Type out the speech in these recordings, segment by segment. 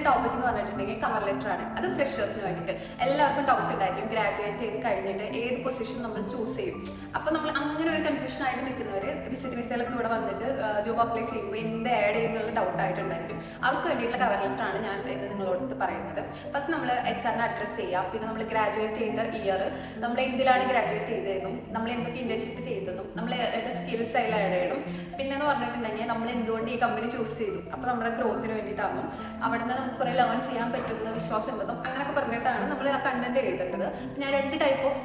ഒരു ടോപ്പിക് എന്ന് പറഞ്ഞിട്ടുണ്ടെങ്കിൽ കവർ ലെറ്റർ ആണ്. അത് ഫ്രഷേഴ്സിന് വേണ്ടിയിട്ട്. എല്ലാവർക്കും ഡൗട്ട് ഉണ്ടായിരിക്കും, ഗ്രാജുവേറ്റ് ചെയ്ത് കഴിഞ്ഞിട്ട് ഏത് പൊസിഷൻ നമ്മൾ ചൂസ് ചെയ്യും. അപ്പോൾ നമ്മൾ അങ്ങനെ ഒരു കൺഫ്യൂഷൻ ആയിട്ട് നിൽക്കുന്നവർ വിസിറ്റ് വിസയിലൊക്കെ ഇവിടെ വന്നിട്ട് ജോബ് അപ്ലൈ ചെയ്യുമ്പോൾ എന്ത് ആഡ് ചെയ്യുന്നുള്ള ഡൗട്ട് ആയിട്ടുണ്ടായിരിക്കും. അവർക്ക് വേണ്ടിയിട്ടുള്ള കവർ ലെറ്റർ ആണ് ഞാൻ ഇന്ന് നിങ്ങളോട് പറയുന്നത്. ഫസ്റ്റ് നമ്മൾ HR അഡ്രസ്സ് ചെയ്യുക. പിന്നെ നമ്മൾ ഗ്രാജുവേറ്റ് ചെയ്ത ഇയർ, നമ്മൾ എന്തിലാണ് ഗ്രാജുവേറ്റ് ചെയ്തതെന്നും നമ്മൾ എന്തൊക്കെ ഇന്റേൺഷിപ്പ് ചെയ്തതെന്നും നമ്മൾ സ്കിൽസ് അതിൽ ആഡ് ചെയ്യണം. പിന്നെ എന്ന് പറഞ്ഞിട്ടുണ്ടെങ്കിൽ നമ്മൾ എന്തുകൊണ്ട് ഈ കമ്പനി ചൂസ് ചെയ്തു, അപ്പോൾ നമ്മുടെ ഗ്രോത്തിന് വേണ്ടിയിട്ടാണെന്നും അവിടെ നിന്ന് നമുക്ക് കുറേ ലേൺ ചെയ്യാൻ പറ്റുന്ന വിശ്വാസം ഉണ്ടെന്നും അങ്ങനെയൊക്കെ പറഞ്ഞിട്ടാണ് നമ്മൾ ആ കണ്ടന്റ് എഴുതേണ്ടത്. ഞാൻ 2 ടൈപ്പ് ഓഫ്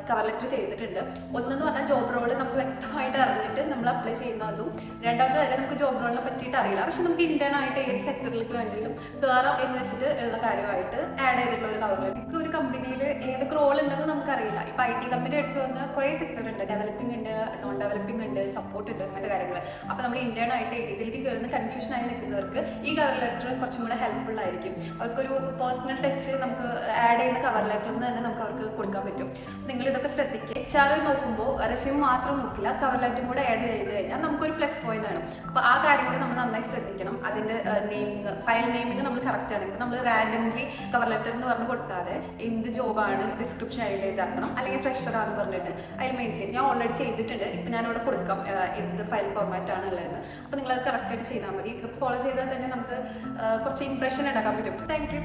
കവർ ലെറ്റർ ചെയ്തിട്ടുണ്ട്. ഒന്നെന്ന് പറഞ്ഞാൽ ജോബ് റോള് നമുക്ക് വ്യക്തമായിട്ട് അറിഞ്ഞിട്ട് നമ്മൾ അപ്ലൈ ചെയ്യുന്നതും, രണ്ടാമത് കാര്യം നമുക്ക് ജോബ് റോളിനെ പറ്റിയിട്ട് അറിയില്ല, പക്ഷെ നമുക്ക് ഇന്റേൺ ആയിട്ട് ഏത് സെക്ടറിലേക്ക് വേണ്ടിയും കയറാം എന്ന് വെച്ചിട്ട് ഉള്ള കാര്യമായിട്ട് ആഡ് ചെയ്തിട്ടുള്ള ഒരു കവർ ലെറ്റർ. നമുക്ക് ഒരു കമ്പനിയിൽ ഏതൊക്കെ റോൾ ഉണ്ടെന്ന് നമുക്കറിയില്ല. ഇപ്പോൾ IT കമ്പനി എടുത്തു വന്ന കുറേ സെക്ടർ ഉണ്ട്, ഡെവലപ്പിംഗ് ഉണ്ട്, നോൺ ഡെവലപ്പിംഗ് ഉണ്ട്, സപ്പോർട്ട് ഉണ്ട്, അങ്ങനത്തെ കാര്യങ്ങൾ. അപ്പോൾ നമ്മൾ ഇന്റേൺ ആയിട്ട് ഇതിലേക്ക് കയറുന്ന കൺഫ്യൂഷൻ ആയി നിൽക്കുന്നവർക്ക് ഈ കവർ ലെറ്റർ കുറച്ചും കൂടെ ഹെൽപ്ഫുൾ ആയിരിക്കും. അവർക്കൊരു പേഴ്സണൽ ടച്ച് നമുക്ക് ആഡ് ചെയ്യുന്ന കവർ ലെറ്ററിൽ നിന്ന് തന്നെ നമുക്ക് അവർക്ക് കൊടുക്കാൻ പറ്റും. നിങ്ങൾ ഇതൊക്കെ ശ്രദ്ധിക്കുക. HR നോക്കുമ്പോൾ റെസ്യൂം മാത്രം നോക്കില്ല, കവർ ലെറ്ററും കൂടെ ആഡ് ചെയ്ത് കഴിഞ്ഞാൽ നമുക്കൊരു പ്ലസ് പോയിന്റ് ആണ്. അപ്പോൾ ആ കാര്യം കൂടെ നമ്മൾ നന്നായി ശ്രദ്ധിക്കണം. അതിൻ്റെ നെയിമിങ്, ഫയൽ നെയിമിങ് നമ്മൾ കറക്റ്റ് ആണ്. ഇപ്പോൾ നമ്മൾ റാൻഡംലി കവർ ലെറ്റർ എന്ന് പറഞ്ഞ് കൊടുക്കാതെ എന്ത് ജോബാണ് ഡിസ്ക്രിപ്ഷൻ അതിൽ എഴുതാക്കണം, അല്ലെങ്കിൽ ഫ്രഷറാണെന്ന് പറഞ്ഞിട്ട് അതിൽ മെയിൻ ചെയ്യും. ഞാൻ ഓൾറെഡി ചെയ്തിട്ടുണ്ട്. ഇപ്പം ഞാനിവിടെ കൊടുക്കാം എന്ത് ഫയൽ ഫോർമാറ്റ് ആണ് ഉള്ളതെന്ന്. അപ്പോൾ നിങ്ങളത് കറക്റ്റായിട്ട് ചെയ്താൽ മതി. ഇത് ഫോളോ ചെയ്താൽ തന്നെ നമുക്ക് കുറച്ച് ഇംപ്രഷൻ ഉണ്ടാക്കാൻ പറ്റും. Thank you.